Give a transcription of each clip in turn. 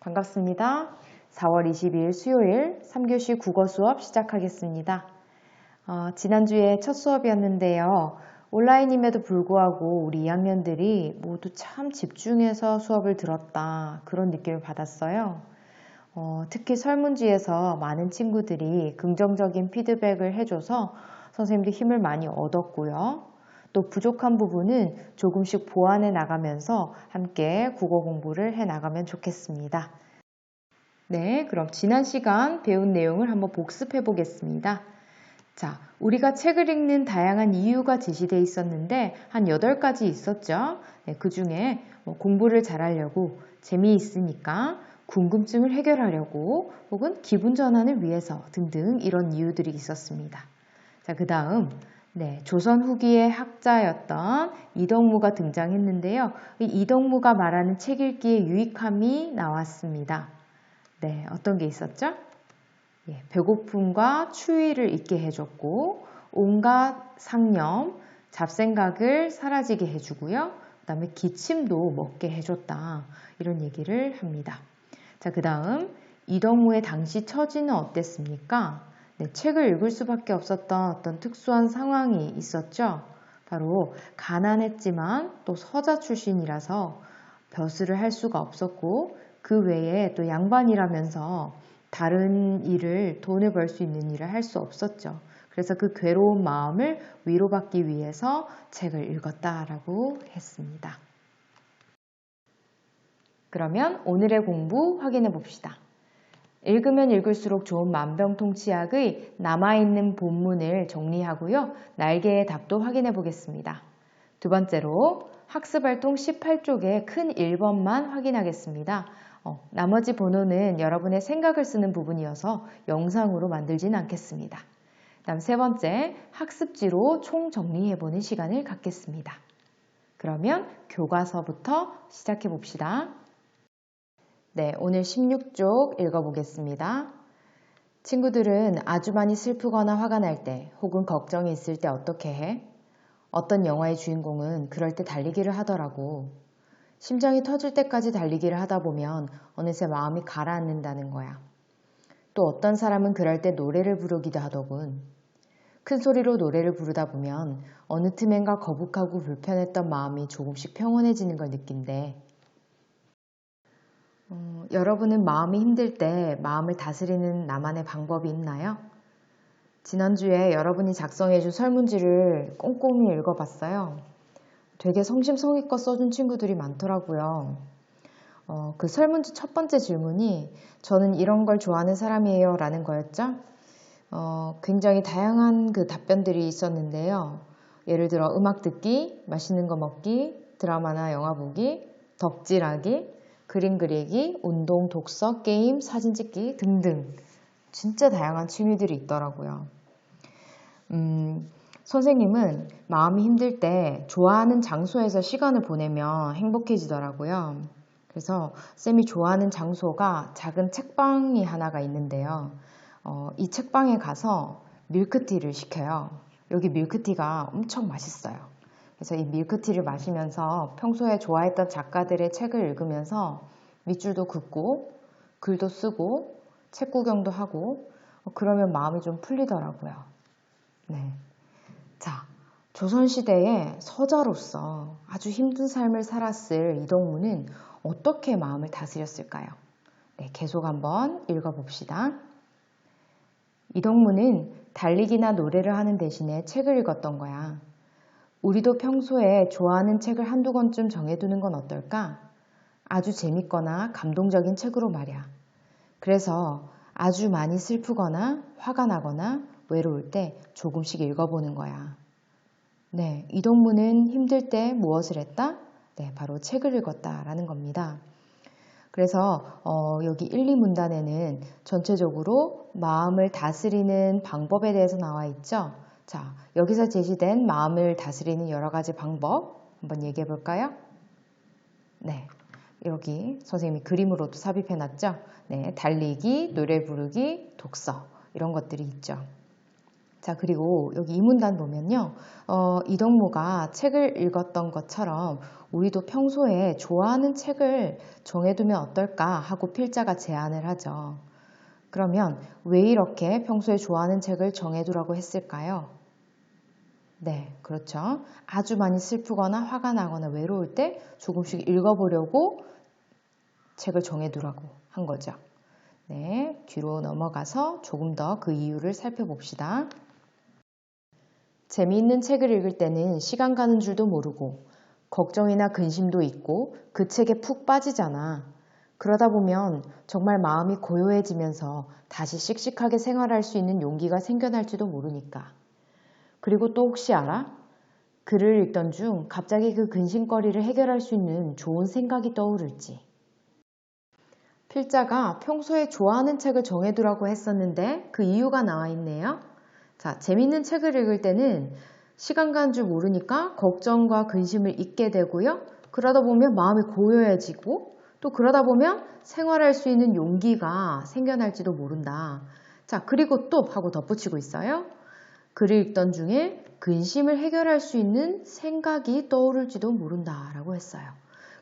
반갑습니다. 4월 22일 수요일 3교시 국어 수업 시작하겠습니다. 지난주에 첫 수업이었는데요. 온라인임에도 불구하고 우리 2학년들이 모두 참 집중해서 수업을 들었다. 그런 느낌을 받았어요. 특히 설문지에서 많은 친구들이 긍정적인 피드백을 해줘서 선생님도 힘을 많이 얻었고요. 또 부족한 부분은 조금씩 보완해 나가면서 함께 국어 공부를 해 나가면 좋겠습니다. 네, 그럼 지난 시간 배운 내용을 한번 복습해 보겠습니다. 자, 우리가 책을 읽는 다양한 이유가 제시되어 있었는데 한 8가지 있었죠. 네, 그 중에 공부를 잘하려고, 재미있으니까, 궁금증을 해결하려고, 혹은 기분 전환을 위해서 등등 이런 이유들이 있었습니다. 자, 그 다음 조선 후기의 학자였던 이덕무가 등장했는데요. 이 이덕무가 말하는 책 읽기의 유익함이 나왔습니다. 네, 어떤 게 있었죠? 배고픔과 추위를 잊게 해줬고 온갖 상념, 잡생각을 사라지게 해주고요. 그 다음에 기침도 먹게 해줬다. 이런 얘기를 합니다. 자, 그 다음 이덕무의 당시 처지는 어땠습니까? 네, 책을 읽을 수밖에 없었던 어떤 특수한 상황이 있었죠. 바로 가난했지만 또 서자 출신이라서 벼슬을 할 수가 없었고 그 외에 또 양반이라면서 다른 일을 돈을 벌 수 있는 일을 할 수 없었죠. 그래서 그 괴로운 마음을 위로받기 위해서 책을 읽었다라고 했습니다. 그러면 오늘의 공부 확인해 봅시다. 읽으면 읽을수록 좋은 만병통치약의 남아있는 본문을 정리하고요. 날개의 답도 확인해 보겠습니다. 두 번째로 학습활동 18쪽의 큰 1번만 확인하겠습니다. 나머지 번호는 여러분의 생각을 쓰는 부분이어서 영상으로 만들진 않겠습니다. 다음 세 번째, 학습지로 총정리해보는 시간을 갖겠습니다. 그러면 교과서부터 시작해 봅시다. 네, 오늘 16쪽 읽어보겠습니다. 친구들은 아주 많이 슬프거나 화가 날 때 혹은 걱정이 있을 때 어떻게 해? 어떤 영화의 주인공은 그럴 때 달리기를 하더라고. 심장이 터질 때까지 달리기를 하다 보면 어느새 마음이 가라앉는다는 거야. 또 어떤 사람은 그럴 때 노래를 부르기도 하더군. 큰 소리로 노래를 부르다 보면 어느 틈엔가 거북하고 불편했던 마음이 조금씩 평온해지는 걸 느낀대. 여러분은 마음이 힘들 때 마음을 다스리는 나만의 방법이 있나요? 지난주에 여러분이 작성해준 설문지를 꼼꼼히 읽어봤어요. 되게 성심성의껏 써준 친구들이 많더라고요. 그 설문지 첫 번째 질문이 저는 이런 걸 좋아하는 사람이에요 라는 거였죠. 굉장히 다양한 그 답변들이 있었는데요. 예를 들어 음악 듣기, 맛있는 거 먹기, 드라마나 영화 보기, 덕질하기, 그림 그리기, 운동, 독서, 게임, 사진 찍기 등등 진짜 다양한 취미들이 있더라고요. 선생님은 마음이 힘들 때 좋아하는 장소에서 시간을 보내면 행복해지더라고요. 그래서 쌤이 좋아하는 장소가 작은 책방이 하나가 있는데요. 이 책방에 가서 밀크티를 시켜요. 여기 밀크티가 엄청 맛있어요. 그래서 이 밀크티를 마시면서 평소에 좋아했던 작가들의 책을 읽으면서 밑줄도 긋고 글도 쓰고 책 구경도 하고 그러면 마음이 좀 풀리더라고요. 네. 자, 조선시대의 서자로서 아주 힘든 삶을 살았을 이덕무는 어떻게 마음을 다스렸을까요? 네, 계속 한번 읽어봅시다. 이덕무는 달리기나 노래를 하는 대신에 책을 읽었던 거야. 우리도 평소에 좋아하는 책을 한두 권쯤 정해두는 건 어떨까? 아주 재밌거나 감동적인 책으로 말이야. 그래서 아주 많이 슬프거나 화가 나거나 외로울 때 조금씩 읽어보는 거야. 네, 이덕무는 힘들 때 무엇을 했다? 네, 바로 책을 읽었다라는 겁니다. 그래서 여기 1, 2문단에는 전체적으로 마음을 다스리는 방법에 대해서 나와 있죠. 자, 여기서 제시된 마음을 다스리는 여러 가지 방법 한번 얘기해 볼까요? 네, 여기 선생님이 그림으로도 삽입해 놨죠. 네, 달리기, 노래 부르기, 독서 이런 것들이 있죠. 자, 그리고 여기 이 문단 보면요. 이덕무가 책을 읽었던 것처럼 우리도 평소에 좋아하는 책을 정해두면 어떨까 하고 필자가 제안을 하죠. 그러면 왜 이렇게 평소에 좋아하는 책을 정해두라고 했을까요? 네, 그렇죠. 아주 많이 슬프거나 화가 나거나 외로울 때 조금씩 읽어보려고 책을 정해두라고 한 거죠. 네, 뒤로 넘어가서 조금 더 그 이유를 살펴봅시다. 재미있는 책을 읽을 때는 시간 가는 줄도 모르고 걱정이나 근심도 있고 그 책에 푹 빠지잖아. 그러다 보면 정말 마음이 고요해지면서 다시 씩씩하게 생활할 수 있는 용기가 생겨날지도 모르니까. 그리고 또 혹시 알아? 글을 읽던 중 갑자기 그 근심거리를 해결할 수 있는 좋은 생각이 떠오를지. 필자가 평소에 좋아하는 책을 정해두라고 했었는데 그 이유가 나와 있네요. 자, 재밌는 책을 읽을 때는 시간 가는 줄 모르니까 걱정과 근심을 잊게 되고요. 그러다 보면 마음이 고요해지고 또 그러다 보면 생활할 수 있는 용기가 생겨날지도 모른다. 자, 그리고 또 하고 덧붙이고 있어요. 글을 읽던 중에 근심을 해결할 수 있는 생각이 떠오를지도 모른다 라고 했어요.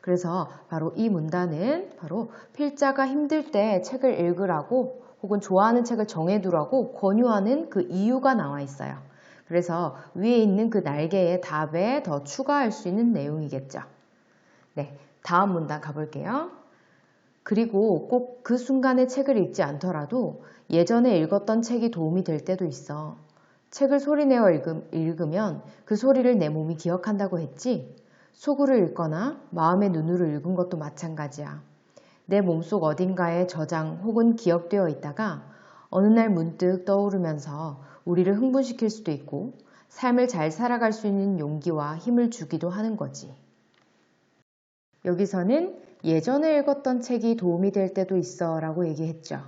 그래서 바로 이 문단은 바로 필자가 힘들 때 책을 읽으라고 혹은 좋아하는 책을 정해두라고 권유하는 그 이유가 나와 있어요. 그래서 위에 있는 그 날개의 답에 더 추가할 수 있는 내용이겠죠. 네, 다음 문단 가볼게요. 그리고 꼭 그 순간에 책을 읽지 않더라도 예전에 읽었던 책이 도움이 될 때도 있어. 책을 소리내어 읽으면 그 소리를 내 몸이 기억한다고 했지? 속으로 읽거나 마음의 눈으로 읽은 것도 마찬가지야. 내 몸속 어딘가에 저장 혹은 기억되어 있다가 어느 날 문득 떠오르면서 우리를 흥분시킬 수도 있고 삶을 잘 살아갈 수 있는 용기와 힘을 주기도 하는 거지. 여기서는 예전에 읽었던 책이 도움이 될 때도 있어 라고 얘기했죠.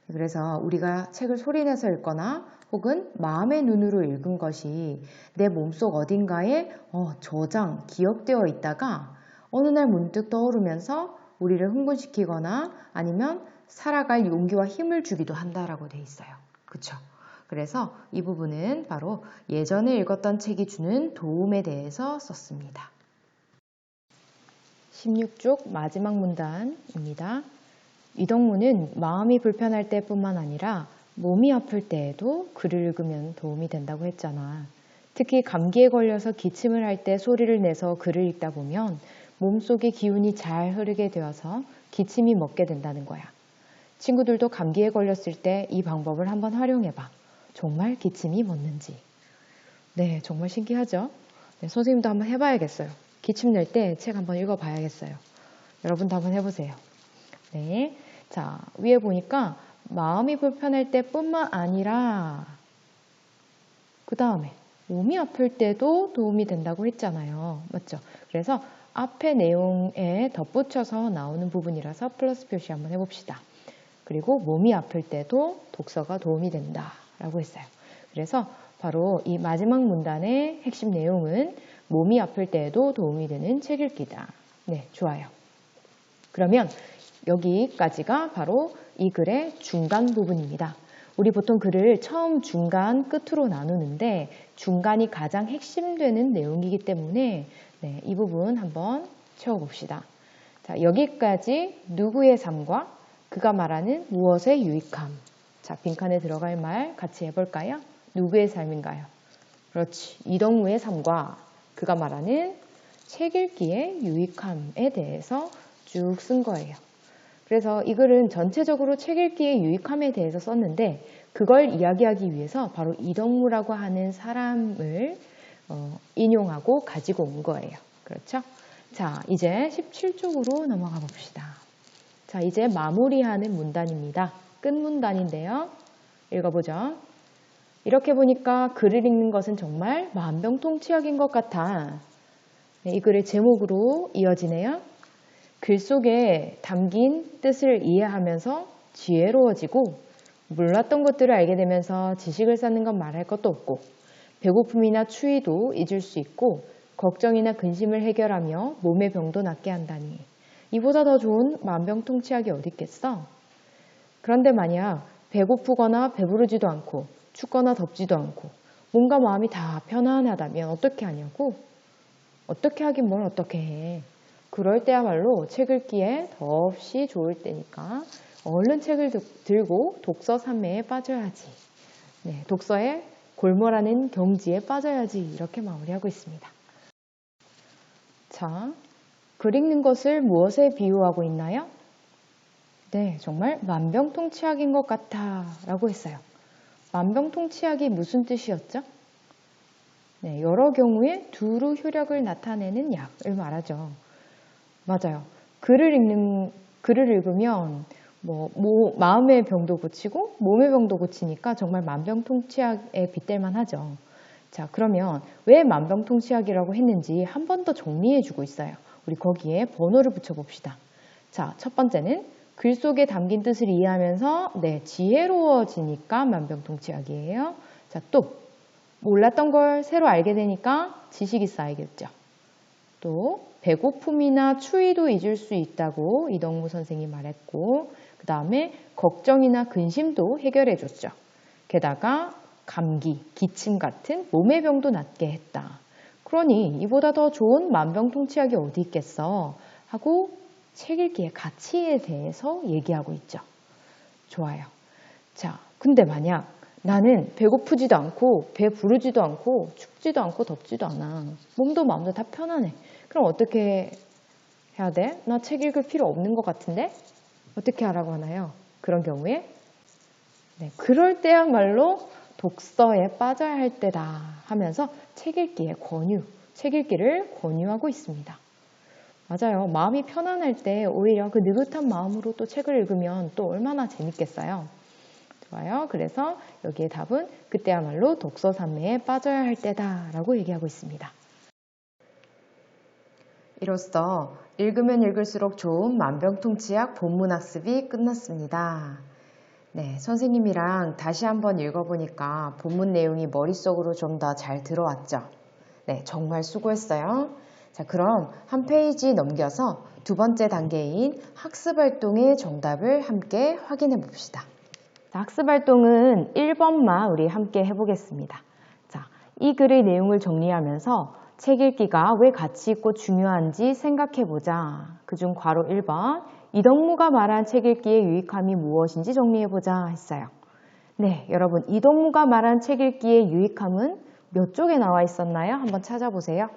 그래서 우리가 책을 소리내서 읽거나 혹은 마음의 눈으로 읽은 것이 내 몸속 어딘가에 저장, 기억되어 있다가 어느 날 문득 떠오르면서 우리를 흥분시키거나 아니면 살아갈 용기와 힘을 주기도 한다라고 돼 있어요. 그쵸? 그래서 이 부분은 바로 예전에 읽었던 책이 주는 도움에 대해서 썼습니다. 16쪽 마지막 문단입니다. 이덕무는 마음이 불편할 때뿐만 아니라 몸이 아플 때에도 글을 읽으면 도움이 된다고 했잖아. 특히 감기에 걸려서 기침을 할 때 소리를 내서 글을 읽다 보면 몸속의 기운이 잘 흐르게 되어서 기침이 멎게 된다는 거야. 친구들도 감기에 걸렸을 때 이 방법을 한번 활용해봐. 정말 기침이 멎는지. 네, 정말 신기하죠? 네, 선생님도 한번 해봐야겠어요. 기침 낼 때 책 한번 읽어봐야겠어요. 여러분도 한번 해보세요. 네, 자, 위에 보니까 마음이 불편할 때뿐만 아니라 그 다음에 몸이 아플 때도 도움이 된다고 했잖아요. 맞죠? 그래서 앞에 내용에 덧붙여서 나오는 부분이라서 플러스 표시 한번 해봅시다. 그리고 몸이 아플 때도 독서가 도움이 된다 라고 했어요. 그래서 바로 이 마지막 문단의 핵심 내용은 몸이 아플 때에도 도움이 되는 책 읽기다. 네, 좋아요. 그러면 여기까지가 바로 이 글의 중간 부분입니다. 우리 보통 글을 처음, 중간, 끝으로 나누는데 중간이 가장 핵심되는 내용이기 때문에 네, 이 부분 한번 채워봅시다. 자, 여기까지 누구의 삶과 그가 말하는 무엇의 유익함. 자, 빈칸에 들어갈 말 같이 해볼까요? 누구의 삶인가요? 그렇지. 이덕무의 삶과 그가 말하는 책 읽기의 유익함에 대해서 쭉 쓴 거예요. 그래서 이 글은 전체적으로 책 읽기의 유익함에 대해서 썼는데 그걸 이야기하기 위해서 바로 이덕무라고 하는 사람을 인용하고 가지고 온 거예요. 그렇죠? 자, 이제 17쪽으로 넘어가 봅시다. 자, 이제 마무리하는 문단입니다. 끝 문단인데요. 읽어보죠. 이렇게 보니까 글을 읽는 것은 정말 만병통치약인 것 같아. 네, 이 글의 제목으로 이어지네요. 글 속에 담긴 뜻을 이해하면서 지혜로워지고 몰랐던 것들을 알게 되면서 지식을 쌓는 건 말할 것도 없고 배고픔이나 추위도 잊을 수 있고 걱정이나 근심을 해결하며 몸의 병도 낫게 한다니 이보다 더 좋은 만병통치약이 어디 있겠어? 그런데 만약 배고프거나 배부르지도 않고 춥거나 덥지도 않고 뭔가 마음이 다 편안하다면 어떻게 하냐고? 어떻게 하긴 뭘 어떻게 해. 그럴 때야말로 책 읽기에 더없이 좋을 때니까 얼른 책을 들고 독서 산매에 빠져야지. 네, 독서에 골몰하는 경지에 빠져야지. 이렇게 마무리하고 있습니다. 자, 글 읽는 것을 무엇에 비유하고 있나요? 네, 정말 만병통치약인 것 같아 라고 했어요. 만병통치약이 무슨 뜻이었죠? 네, 여러 경우에 두루 효력을 나타내는 약을 말하죠. 맞아요. 글을 읽으면 마음의 병도 고치고 몸의 병도 고치니까 정말 만병통치약에 빗댈만 하죠. 자, 그러면 왜 만병통치약이라고 했는지 한 번 더 정리해주고 있어요. 우리 거기에 번호를 붙여봅시다. 자, 첫 번째는 글 속에 담긴 뜻을 이해하면서 지혜로워지니까 만병통치약이에요. 자, 또 몰랐던 걸 새로 알게 되니까 지식이 쌓이겠죠. 또 배고픔이나 추위도 잊을 수 있다고 이덕무 선생님이 말했고, 그 다음에 걱정이나 근심도 해결해 줬죠. 게다가 감기, 기침 같은 몸의 병도 낫게 했다. 그러니 이보다 더 좋은 만병통치약이 어디 있겠어 하고 책 읽기의 가치에 대해서 얘기하고 있죠. 좋아요. 자, 근데 만약 나는 배고프지도 않고 배 부르지도 않고 춥지도 않고 덥지도 않아. 몸도 마음도 다 편안해. 그럼 어떻게 해야 돼? 나 책 읽을 필요 없는 것 같은데? 어떻게 하라고 하나요? 그런 경우에? 네, 그럴 때야말로 독서에 빠져야 할 때다 하면서 책 읽기를 권유하고 있습니다. 맞아요. 마음이 편안할 때 오히려 그 느긋한 마음으로 또 책을 읽으면 또 얼마나 재밌겠어요. 좋아요. 그래서 여기에 답은 그때야말로 독서 산매에 빠져야 할 때다라고 얘기하고 있습니다. 이로써 읽으면 읽을수록 좋은 만병통치약 본문학습이 끝났습니다. 네, 선생님이랑 다시 한번 읽어보니까 본문 내용이 머릿속으로 좀 더 잘 들어왔죠? 네, 정말 수고했어요. 자, 그럼 한 페이지 넘겨서 두 번째 단계인 학습활동의 정답을 함께 확인해 봅시다. 학습활동은 1번만 우리 함께 해보겠습니다. 자, 이 글의 내용을 정리하면서 책 읽기가 왜 가치 있고 중요한지 생각해보자. 그중 괄호 1번, 이덕무가 말한 책 읽기의 유익함이 무엇인지 정리해보자 했어요. 네, 여러분, 이덕무가 말한 책 읽기의 유익함은 몇 쪽에 나와 있었나요? 한번 찾아보세요.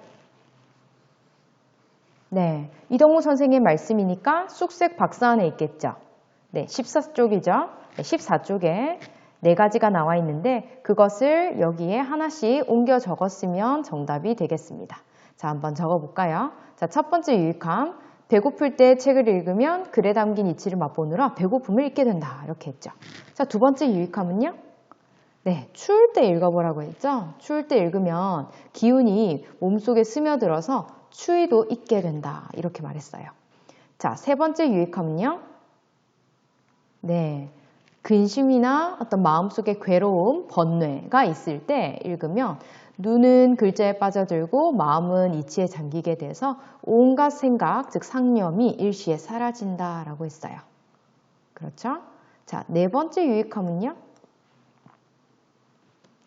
네, 이덕무 선생님 말씀이니까 쑥색 박스 안에 있겠죠. 네, 14쪽이죠. 네, 14쪽에 4가지가 나와 있는데 그것을 여기에 하나씩 옮겨 적었으면 정답이 되겠습니다. 자, 한번 적어볼까요? 자, 첫 번째 유익함, 배고플 때 책을 읽으면 글에 담긴 이치를 맛보느라 배고픔을 잊게 된다. 이렇게 했죠. 자, 두 번째 유익함은요? 네, 추울 때 읽어보라고 했죠. 추울 때 읽으면 기운이 몸속에 스며들어서 추위도 잊게 된다. 이렇게 말했어요. 자, 세 번째 유익함은요? 네, 근심이나 어떤 마음속에 괴로움, 번뇌가 있을 때 읽으면 눈은 글자에 빠져들고 마음은 이치에 잠기게 돼서 온갖 생각, 즉 상념이 일시에 사라진다라고 했어요. 그렇죠? 자, 네 번째 유익함은요?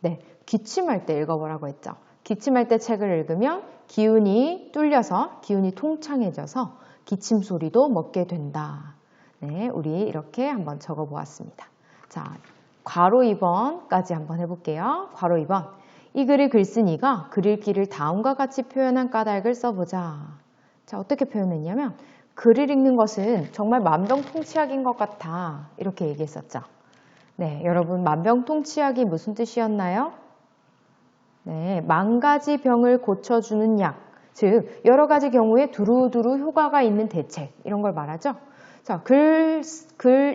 네, 기침할 때 읽어보라고 했죠. 기침할 때 책을 읽으면 기운이 뚫려서 기운이 통창해져서 기침 소리도 먹게 된다. 네, 우리 이렇게 한번 적어보았습니다. 자, 괄호 2번까지 한번 해볼게요. 괄호 2번. 이 글을 글쓴이가 글 읽기를 다음과 같이 표현한 까닭을 써보자. 자, 어떻게 표현했냐면 글을 읽는 것은 정말 만병통치약인 것 같아. 이렇게 얘기했었죠. 네, 여러분 만병통치약이 무슨 뜻이었나요? 네, 만 가지 병을 고쳐주는 약, 즉 여러 가지 경우에 두루두루 효과가 있는 대책 이런 걸 말하죠. 자, 글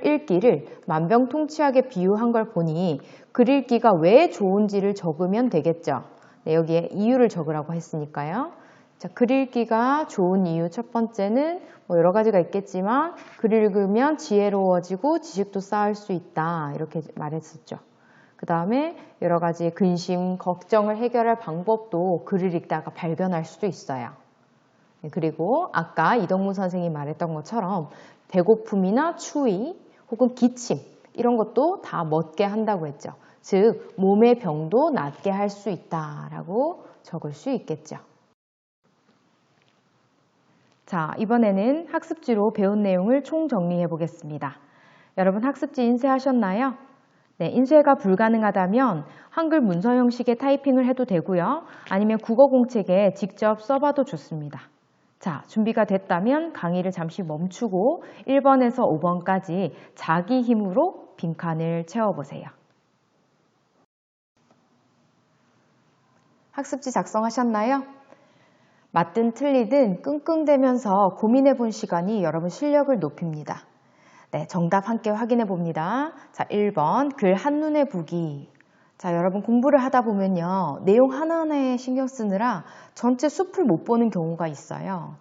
읽기를 만병통치약에 비유한 걸 보니 글 읽기가 왜 좋은지를 적으면 되겠죠. 네, 여기에 이유를 적으라고 했으니까요. 자, 글 읽기가 좋은 이유 첫 번째는 여러 가지가 있겠지만 글 읽으면 지혜로워지고 지식도 쌓을 수 있다 이렇게 말했었죠. 그 다음에 여러 가지 근심, 걱정을 해결할 방법도 글을 읽다가 발견할 수도 있어요. 네, 그리고 아까 이덕무 선생님이 말했던 것처럼 배고픔이나 추위 혹은 기침 이런 것도 다 멎게 한다고 했죠. 즉 몸의 병도 낫게 할 수 있다라고 적을 수 있겠죠. 자, 이번에는 학습지로 배운 내용을 총정리해 보겠습니다. 여러분 학습지 인쇄하셨나요? 네, 인쇄가 불가능하다면 한글 문서 형식의 타이핑을 해도 되고요. 아니면 국어 공책에 직접 써봐도 좋습니다. 자, 준비가 됐다면 강의를 잠시 멈추고 1번에서 5번까지 자기 힘으로 빈칸을 채워보세요. 학습지 작성하셨나요? 맞든 틀리든 끙끙대면서 고민해본 시간이 여러분 실력을 높입니다. 네, 정답 함께 확인해 봅니다. 자, 1번 글 한눈에 보기. 자, 여러분 공부를 하다 보면요. 내용 하나하나에 신경 쓰느라 전체 숲을 못 보는 경우가 있어요.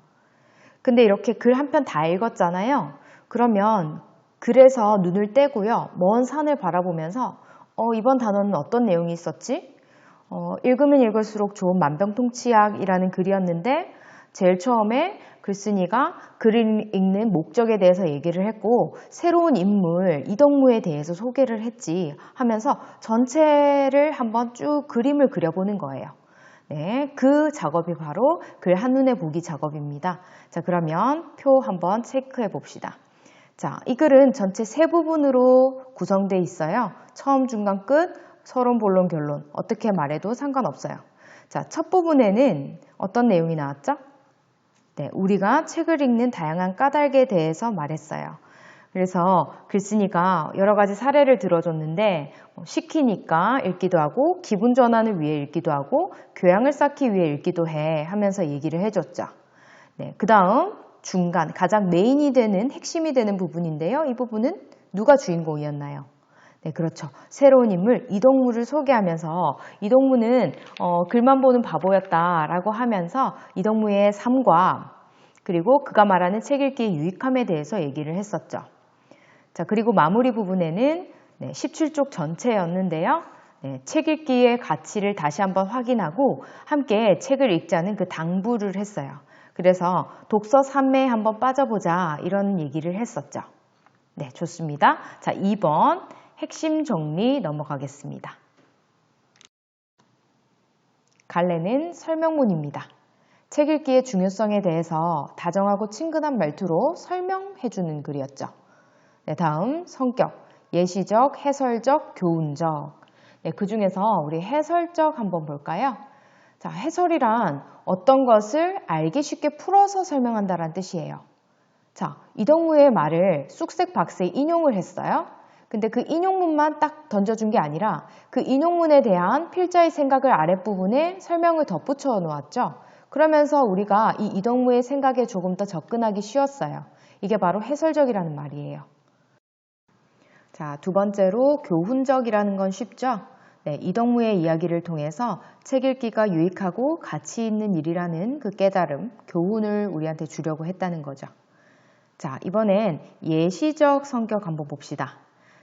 근데 이렇게 글 한 편 다 읽었잖아요. 그러면 글에서 눈을 떼고요. 먼 산을 바라보면서 이번 단어는 어떤 내용이 있었지? 읽으면 읽을수록 좋은 만병통치약이라는 글이었는데 제일 처음에 글쓴이가 글을 읽는 목적에 대해서 얘기를 했고 새로운 인물 이덕무에 대해서 소개를 했지 하면서 전체를 한번 쭉 그림을 그려보는 거예요. 네, 그 작업이 바로 글 한눈에 보기 작업입니다. 자, 그러면 표 한번 체크해 봅시다. 자, 이 글은 전체 세 부분으로 구성되어 있어요. 처음, 중간, 끝, 서론, 본론, 결론. 어떻게 말해도 상관없어요. 자, 첫 부분에는 어떤 내용이 나왔죠? 네, 우리가 책을 읽는 다양한 까닭에 대해서 말했어요. 그래서 글쓴이가 여러 가지 사례를 들어줬는데 시키니까 읽기도 하고 기분 전환을 위해 읽기도 하고 교양을 쌓기 위해 읽기도 해 하면서 얘기를 해줬죠. 네, 그 다음 중간 가장 메인이 되는 핵심이 되는 부분인데요. 이 부분은 누가 주인공이었나요? 네, 그렇죠. 새로운 인물 이덕무를 소개하면서 이덕무는 글만 보는 바보였다라고 하면서 이덕무의 삶과 그리고 그가 말하는 책 읽기의 유익함에 대해서 얘기를 했었죠. 자, 그리고 마무리 부분에는 17쪽 전체였는데요. 네, 책 읽기의 가치를 다시 한번 확인하고 함께 책을 읽자는 그 당부를 했어요. 그래서 독서 산매에 한번 빠져보자 이런 얘기를 했었죠. 네, 좋습니다. 자, 2번 핵심 정리 넘어가겠습니다. 갈래는 설명문입니다. 책 읽기의 중요성에 대해서 다정하고 친근한 말투로 설명해주는 글이었죠. 네, 다음 성격, 예시적, 해설적, 교훈적. 네, 그 중에서 우리 해설적 한번 볼까요? 자, 해설이란 어떤 것을 알기 쉽게 풀어서 설명한다는 뜻이에요. 자, 이덕무의 말을 쑥색박색 인용을 했어요. 근데 그 인용문만 딱 던져준 게 아니라 그 인용문에 대한 필자의 생각을 아랫부분에 설명을 덧붙여 놓았죠. 그러면서 우리가 이 이덕무의 생각에 조금 더 접근하기 쉬웠어요. 이게 바로 해설적이라는 말이에요. 자, 두 번째로 교훈적이라는 건 쉽죠? 네, 이덕무의 이야기를 통해서 책 읽기가 유익하고 가치 있는 일이라는 그 깨달음, 교훈을 우리한테 주려고 했다는 거죠. 자, 이번엔 예시적 성격 한번 봅시다.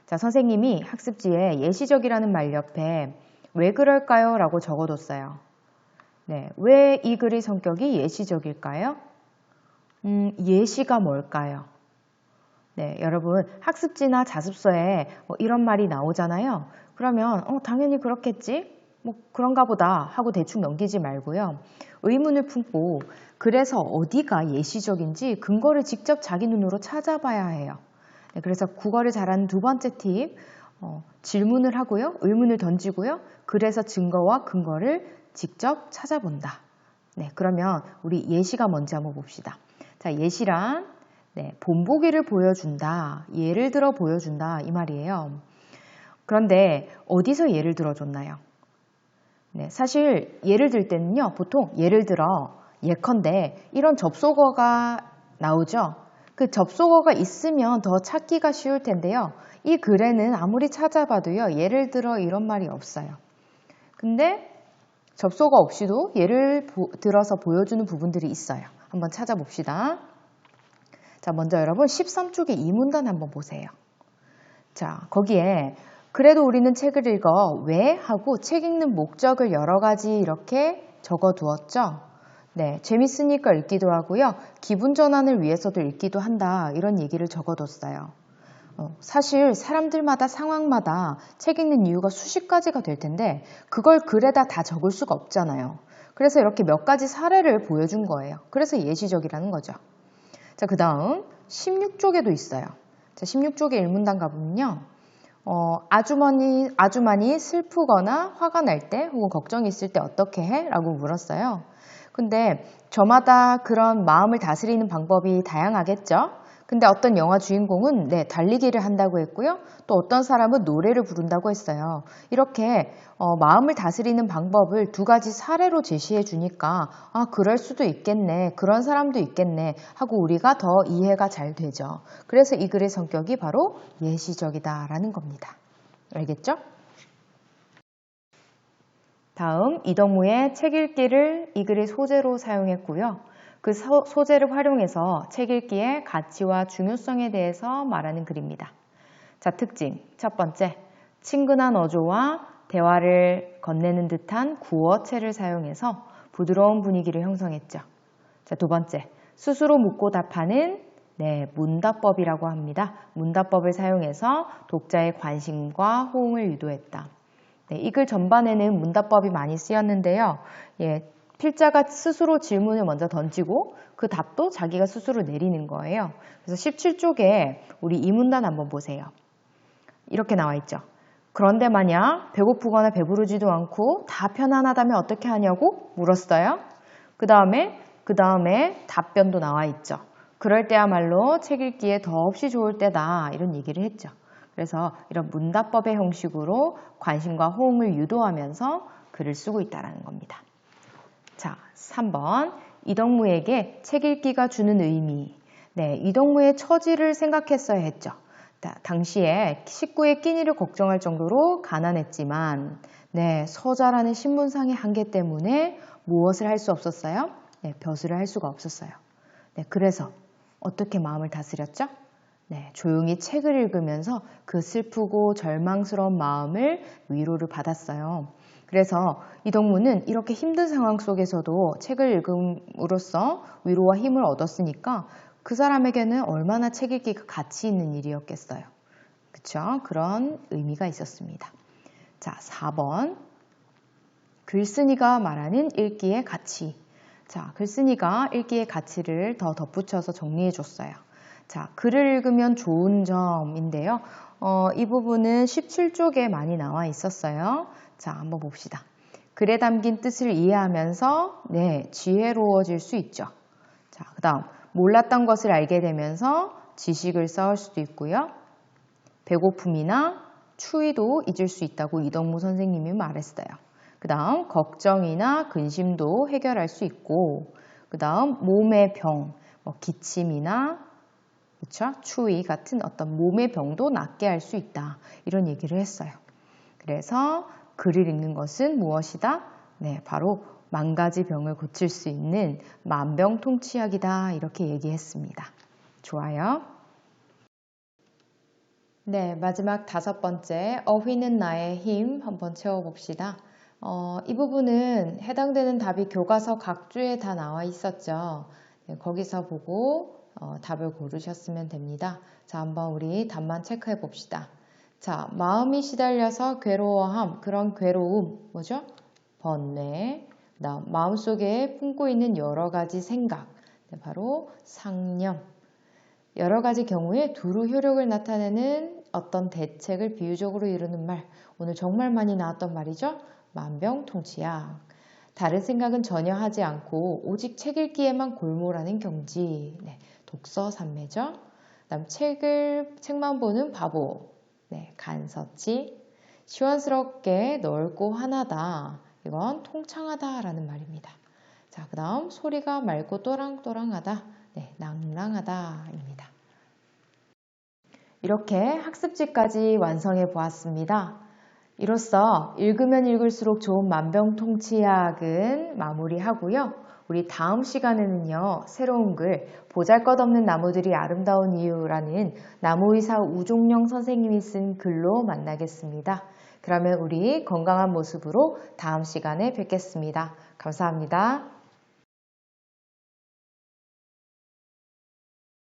자, 선생님이 학습지에 예시적이라는 말 옆에 왜 그럴까요? 라고 적어뒀어요. 네, 왜 이 글의 성격이 예시적일까요? 예시가 뭘까요? 네, 여러분 학습지나 자습서에 이런 말이 나오잖아요. 그러면 당연히 그렇겠지? 뭐 그런가 보다 하고 대충 넘기지 말고요. 의문을 품고 그래서 어디가 예시적인지 근거를 직접 자기 눈으로 찾아봐야 해요. 네, 그래서 국어를 잘하는 두 번째 팁, 질문을 하고요. 의문을 던지고요. 그래서 증거와 근거를 직접 찾아본다. 네, 그러면 우리 예시가 뭔지 한번 봅시다. 자, 예시란 본보기를 보여준다. 예를 들어 보여준다. 이 말이에요. 그런데 어디서 예를 들어줬나요? 네, 사실 예를 들 때는요. 보통 예를 들어 예컨대 이런 접속어가 나오죠. 그 접속어가 있으면 더 찾기가 쉬울 텐데요. 이 글에는 아무리 찾아봐도요. 예를 들어 이런 말이 없어요. 근데 접속어 없이도 예를 들어서 보여주는 부분들이 있어요. 한번 찾아봅시다. 자, 먼저 여러분 13쪽의 이 문단 한번 보세요. 자, 거기에 그래도 우리는 책을 읽어 왜? 하고 책 읽는 목적을 여러 가지 이렇게 적어두었죠. 네, 재밌으니까 읽기도 하고요. 기분 전환을 위해서도 읽기도 한다. 이런 얘기를 적어뒀어요. 사실 사람들마다 상황마다 책 읽는 이유가 수십 가지가 될 텐데 그걸 글에다 다 적을 수가 없잖아요. 그래서 이렇게 몇 가지 사례를 보여준 거예요. 그래서 예시적이라는 거죠. 자, 그 다음 16쪽에도 있어요. 자, 16쪽의 일문단 가보면요. 아주 많이 슬프거나 화가 날 때 혹은 걱정이 있을 때 어떻게 해? 라고 물었어요. 근데 저마다 그런 마음을 다스리는 방법이 다양하겠죠? 근데 어떤 영화 주인공은 달리기를 한다고 했고요. 또 어떤 사람은 노래를 부른다고 했어요. 이렇게 마음을 다스리는 방법을 두 가지 사례로 제시해 주니까 그럴 수도 있겠네. 그런 사람도 있겠네. 하고 우리가 더 이해가 잘 되죠. 그래서 이 글의 성격이 바로 예시적이다라는 겁니다. 알겠죠? 다음 이덕무의 책 읽기를 이 글의 소재로 사용했고요. 그 소재를 활용해서 책 읽기의 가치와 중요성에 대해서 말하는 글입니다. 자, 특징 첫 번째, 친근한 어조와 대화를 건네는 듯한 구어체를 사용해서 부드러운 분위기를 형성했죠. 자, 두 번째, 스스로 묻고 답하는 문답법이라고 합니다. 문답법을 사용해서 독자의 관심과 호응을 유도했다. 이 글 전반에는 문답법이 많이 쓰였는데요. 필자가 스스로 질문을 먼저 던지고 그 답도 자기가 스스로 내리는 거예요. 그래서 17쪽에 우리 이 문단 한번 보세요. 이렇게 나와 있죠. 그런데 만약 배고프거나 배부르지도 않고 다 편안하다면 어떻게 하냐고 물었어요. 그 다음에 답변도 나와 있죠. 그럴 때야말로 책 읽기에 더없이 좋을 때다 이런 얘기를 했죠. 그래서 이런 문답법의 형식으로 관심과 호응을 유도하면서 글을 쓰고 있다는 겁니다. 자, 3번 이덕무에게 책 읽기가 주는 의미. 이덕무의 처지를 생각했어야 했죠. 당시에 식구의 끼니를 걱정할 정도로 가난했지만 서자라는 신분상의 한계 때문에 무엇을 할 수 없었어요? 벼슬을 할 수가 없었어요. 그래서 어떻게 마음을 다스렸죠? 조용히 책을 읽으면서 그 슬프고 절망스러운 마음을 위로를 받았어요. 그래서 이덕무는 이렇게 힘든 상황 속에서도 책을 읽음으로써 위로와 힘을 얻었으니까 그 사람에게는 얼마나 책 읽기가 가치 있는 일이었겠어요. 그렇죠? 그런 의미가 있었습니다. 자, 4번 글쓴이가 말하는 읽기의 가치. 자, 글쓴이가 읽기의 가치를 더 덧붙여서 정리해 줬어요. 자, 글을 읽으면 좋은 점인데요. 이 부분은 17쪽에 많이 나와 있었어요. 자, 한번 봅시다. 글에 담긴 뜻을 이해하면서 지혜로워질 수 있죠. 자, 그 다음 몰랐던 것을 알게 되면서 지식을 쌓을 수도 있고요. 배고픔이나 추위도 잊을 수 있다고 이덕무 선생님이 말했어요. 그 다음 걱정이나 근심도 해결할 수 있고 그 다음 몸의 병, 기침이나 그렇죠? 추위 같은 어떤 몸의 병도 낫게 할 수 있다. 이런 얘기를 했어요. 그래서 글을 읽는 것은 무엇이다? 바로 10,000가지 병을 고칠 수 있는 만병통치약이다. 이렇게 얘기했습니다. 좋아요. 마지막 5번째 어휘는 나의 힘 한번 채워봅시다. 이 부분은 해당되는 답이 교과서 각주에 다 나와 있었죠. 거기서 보고 답을 고르셨으면 됩니다. 자, 한번 우리 답만 체크해 봅시다. 자, 마음이 시달려서 괴로워함, 그런 괴로움, 뭐죠? 번뇌. 그다음 마음속에 품고 있는 여러 가지 생각, 바로 상념. 여러 가지 경우에 두루 효력을 나타내는 어떤 대책을 비유적으로 이루는 말, 오늘 정말 많이 나왔던 말이죠. 만병통치약. 다른 생각은 전혀 하지 않고 오직 책 읽기에만 골몰하는 경지. 독서산매죠. 그다음 책만 보는 바보. 간서치. 시원스럽게 넓고 환하다. 이건 통창하다라는 말입니다. 자, 그 다음 소리가 맑고 또랑또랑하다. 낭랑하다입니다. 이렇게 학습지까지 완성해 보았습니다. 이로써 읽으면 읽을수록 좋은 만병통치약은 마무리하고요. 우리 다음 시간에는요. 새로운 글 보잘것없는 나무들이 아름다운 이유라는 나무의사 우종령 선생님이 쓴 글로 만나겠습니다. 그러면 우리 건강한 모습으로 다음 시간에 뵙겠습니다. 감사합니다.